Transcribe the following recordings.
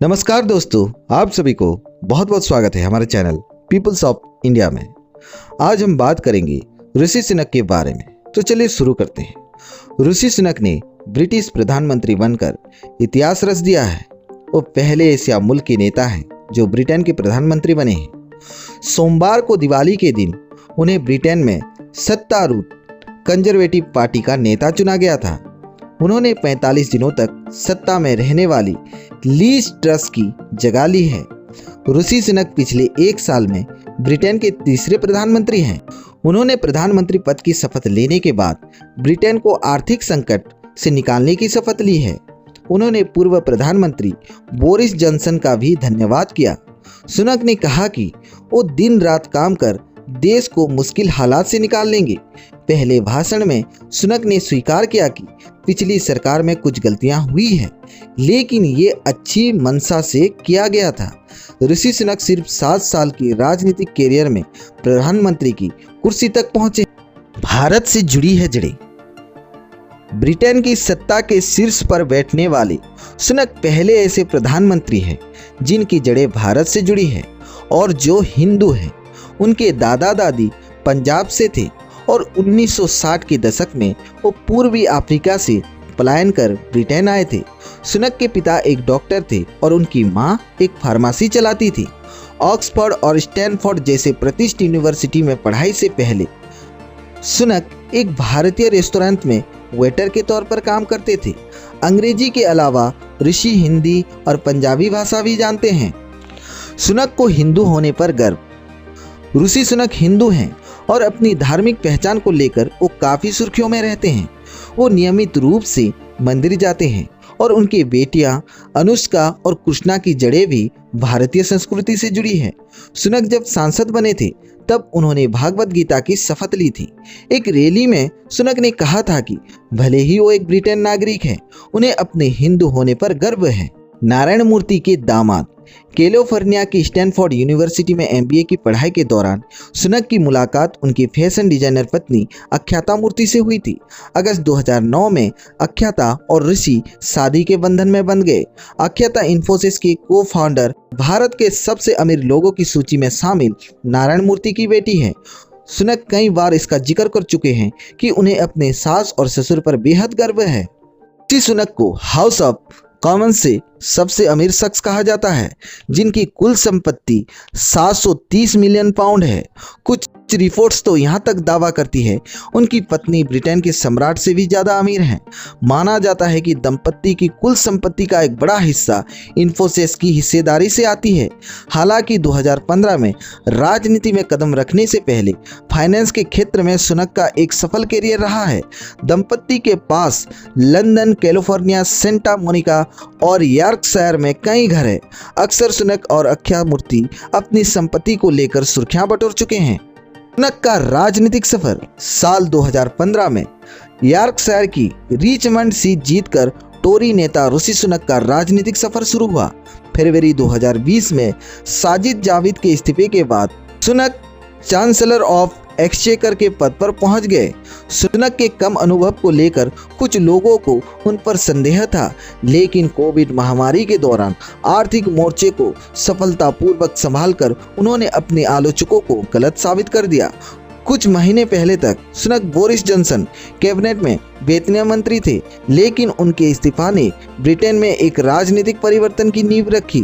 नमस्कार दोस्तों, आप सभी को बहुत बहुत स्वागत है हमारे चैनल पीपल्स ऑफ इंडिया में। आज हम बात करेंगे ऋषि सुनक के बारे में। तो चलिए शुरू करते हैं। ऋषि सुनक ने ब्रिटिश प्रधानमंत्री बनकर इतिहास रच दिया है। वो पहले एशिया मुल्क के नेता हैं जो ब्रिटेन के प्रधानमंत्री बने हैं। सोमवार को दिवाली के दिन उन्हें ब्रिटेन में सत्तारूढ़ कंजर्वेटिव पार्टी का नेता चुना गया था। उन्होंने 45 दिनों तक सत्ता में रहने वाली लीज ट्रस की जगह ली है। ऋषि सुनक पिछले एक साल में ब्रिटेन के तीसरे प्रधानमंत्री हैं। उन्होंने प्रधानमंत्री पद की शपथ लेने के बाद ब्रिटेन को आर्थिक संकट से निकालने की शपथ ली है। उन्होंने पूर्व प्रधानमंत्री बोरिस जॉनसन का भी धन्यवाद किया। सुनक ने कहा कि वो दिन रात काम कर देश को मुश्किल हालात से निकाल लेंगे। पहले भाषण में सुनक ने स्वीकार किया कि पिछली सरकार में कुछ गलतियां हुई हैं, लेकिन ये अच्छी मंशा से किया गया था। ऋषि सुनक सिर्फ 7 साल की राजनीतिक कैरियर में प्रधानमंत्री की कुर्सी तक पहुंचे। भारत से जुड़ी है जड़ें। ब्रिटेन की सत्ता के शीर्ष पर बैठने वाले सुनक पहले ऐसे प्रधानमंत्री हैं जिनकी जड़ें भारत से जुड़ी है और जो हिंदू हैं। उनके दादा दादी पंजाब से थे और 1960 के दशक में वो पूर्वी अफ्रीका से पलायन कर ब्रिटेन आए थे। सुनक के पिता एक डॉक्टर थे और उनकी मां एक फार्मेसी चलाती थी। ऑक्सफोर्ड और स्टैनफोर्ड जैसे प्रतिष्ठित यूनिवर्सिटी में पढ़ाई से पहले सुनक एक भारतीय रेस्टोरेंट में वेटर के तौर पर काम करते थे। अंग्रेजी के अलावा ऋषि हिंदी और पंजाबी भाषा भी जानते हैं। सुनक को हिंदू होने पर गर्व। ऋषि सुनक हिंदू हैं और अपनी धार्मिक पहचान को लेकर वो काफ़ी सुर्खियों में रहते हैं। वो नियमित रूप से मंदिर जाते हैं और उनकी बेटियां अनुष्का और कृष्णा की जड़ें भी भारतीय संस्कृति से जुड़ी हैं। सुनक जब सांसद बने थे तब उन्होंने भागवत गीता की शपथ ली थी। एक रैली में सुनक ने कहा था कि भले ही वो एक ब्रिटेन नागरिक हैं, उन्हें अपने हिंदू होने पर गर्व है। नारायण मूर्ति के दामाद। कैलिफोर्निया की स्टैनफोर्ड यूनिवर्सिटी में MBA की पढ़ाई के दौरान सुनक की मुलाकात उनकी फैशन डिजाइनर पत्नी अख्याता मूर्ति से हुई थी। अगस्त 2009 में अख्याता और ऋषि शादी के बंधन में बंध गए। अख्याता इन्फोसिस के को फाउंडर, भारत के सबसे अमीर लोगों की सूची में शामिल नारायण मूर्ति की बेटी है। सुनक कई बार इसका जिक्र कर चुके हैं कि उन्हें अपने सास और ससुर पर बेहद गर्व है। ऋषि सुनक को हाउस ऑफ कॉमन्स से सबसे अमीर शख्स कहा जाता है, जिनकी कुल संपत्ति 730 मिलियन पाउंड है। कुछ रिपोर्ट्स तो यहाँ तक दावा करती है उनकी पत्नी ब्रिटेन के सम्राट से भी ज़्यादा अमीर हैं। माना जाता है कि दंपत्ति की कुल संपत्ति का एक बड़ा हिस्सा इन्फोसिस की हिस्सेदारी से आती है। हालांकि 2015 में राजनीति में कदम रखने से पहले फाइनेंस के क्षेत्र में सुनक का एक सफल कैरियर रहा है। दंपत्ति के पास लंदन, कैलिफोर्निया, सेंटा मोनिका और यॉर्कशायर में कई घर हैं। अक्सर सुनक और अख्या मूर्ति अपनी संपत्ति को लेकर सुर्खियां बटोर चुके हैं। सुनक का राजनीतिक सफर। साल 2015 में यॉर्कशायर की रिचमंड सीट जीतकर टोरी नेता ऋषि सुनक का राजनीतिक सफर शुरू हुआ। फरवरी 2020 में साजिद जाविद के इस्तीफे के बाद सुनक चांसलर ऑफ एक्सचेकर के पद पर पहुंच गए। सुनक के कम अनुभव को लेकर कुछ लोगों को उन पर संदेह था, लेकिन कोविड महामारी के दौरान आर्थिक मोर्चे को सफलतापूर्वक संभालकर उन्होंने अपने आलोचकों को गलत साबित कर दिया। कुछ महीने पहले तक सुनक बोरिस जॉनसन कैबिनेट में वेतनीय मंत्री थे, लेकिन उनके इस्तीफा ने ब्रिटेन में एक राजनीतिक परिवर्तन की नींव रखी।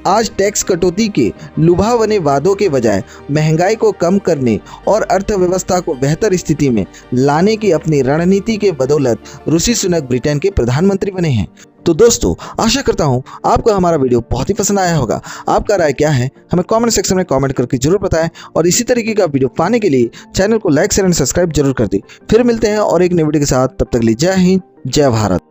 आज टैक्स कटौती के लुभावने वादों के बजाय महंगाई को कम करने और अर्थव्यवस्था को बेहतर स्थिति में लाने की अपनी रणनीति के बदौलत ऋषि सुनक ब्रिटेन के प्रधानमंत्री बने हैं। तो दोस्तों, आशा करता हूं आपको हमारा वीडियो बहुत ही पसंद आया होगा। आपका राय क्या है हमें कमेंट सेक्शन में कमेंट करके जरूर बताएं और इसी तरीके का वीडियो पाने के लिए चैनल को लाइक शेयर एंड सब्सक्राइब जरूर कर दें। फिर मिलते हैं और एक नई वीडियो के साथ। तब तक के लिए जय हिंद, जय भारत।